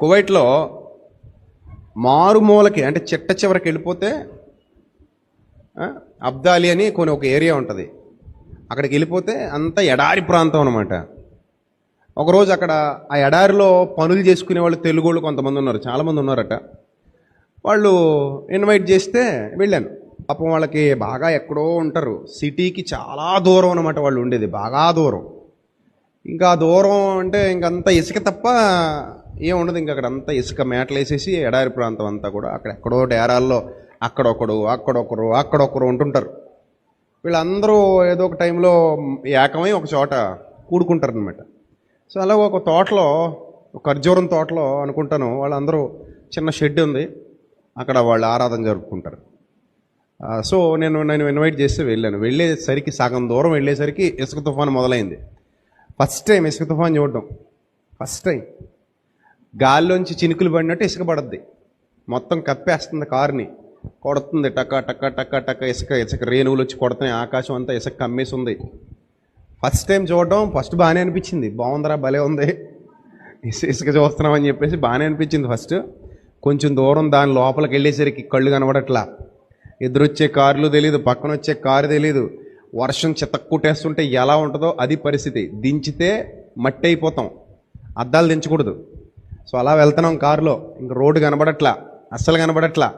కువైట్లో మారుమూలకి అంటే చిట్ట చివరికి వెళ్ళిపోతే అబ్దాలి అని ఒక ఏరియా ఉంటుంది. అక్కడికి వెళ్ళిపోతే అంత ఎడారి ప్రాంతం అనమాట. ఒకరోజు అక్కడ ఆ ఎడారిలో పనులు చేసుకునే వాళ్ళు తెలుగు వాళ్ళు కొంతమంది ఉన్నారు, చాలామంది ఉన్నారట. వాళ్ళు ఇన్వైట్ చేస్తే వెళ్ళాను. పాపం వాళ్ళకి బాగా ఎక్కడో ఉంటారు, సిటీకి చాలా దూరం అనమాట వాళ్ళు ఉండేది, బాగా దూరం. ఇంకా దూరం అంటే ఇంకంత ఇసుక తప్ప ఏం ఉండదు. ఇంకా అక్కడ అంతా ఇసుక మేటలు వేసేసి ఎడారి ప్రాంతం అంతా కూడా అక్కడ ఎక్కడో డేరాల్లో అక్కడొకరు ఉంటుంటారు. వీళ్ళందరూ ఏదో ఒక టైంలో ఏకమై ఒక చోట కూడుకుంటారు అనమాట. సో అలా ఒక తోటలో, ఒక ఖర్జూరం తోటలో అనుకుంటాను, వాళ్ళందరూ చిన్న షెడ్ ఉంది, అక్కడ వాళ్ళు ఆరాధన జరుపుకుంటారు. సో నేను ఇన్వైట్ చేస్తే వెళ్ళాను. వెళ్ళేసరికి సగం దూరం వెళ్ళేసరికి ఇసుక తుఫాను మొదలైంది. ఫస్ట్ టైం ఇసుక తుఫాను చూడడం, ఫస్ట్ టైం. గాల్లోంచి చినుకులు పడినట్టు ఇసుక పడుద్ది, మొత్తం కప్పేస్తుంది, కారుని కొడుతుంది, టక్క టక్క టక్క టక్క ఇసుక రేణువులు వచ్చి కొడుతున్నాయి, ఆకాశం అంతా ఇసుక కమ్మేసి ఉంది. ఫస్ట్ టైం చూడడం, ఫస్ట్ బాగానే అనిపించింది, బాగుందిరా భలే ఉంది ఇసుక చూస్తున్నామని చెప్పేసి బాగానే అనిపించింది ఫస్ట్. కొంచెం దూరం దాని లోపలికి వెళ్ళేసరికి కళ్ళు కనబడట్లా, ఎదురొచ్చే కార్లు తెలీదు, పక్కన వచ్చే కారు తెలీదు, వర్షం చితక్కుట్టేస్తుంటే ఎలా ఉంటుందో అది పరిస్థితి. దించితే మట్టి అయిపోతాం, అద్దాలు దించకూడదు. సో అలా వెళ్తున్నాం కారులో, ఇంక రోడ్డు కనబడట్లా, అస్సలు కనబడట్లా.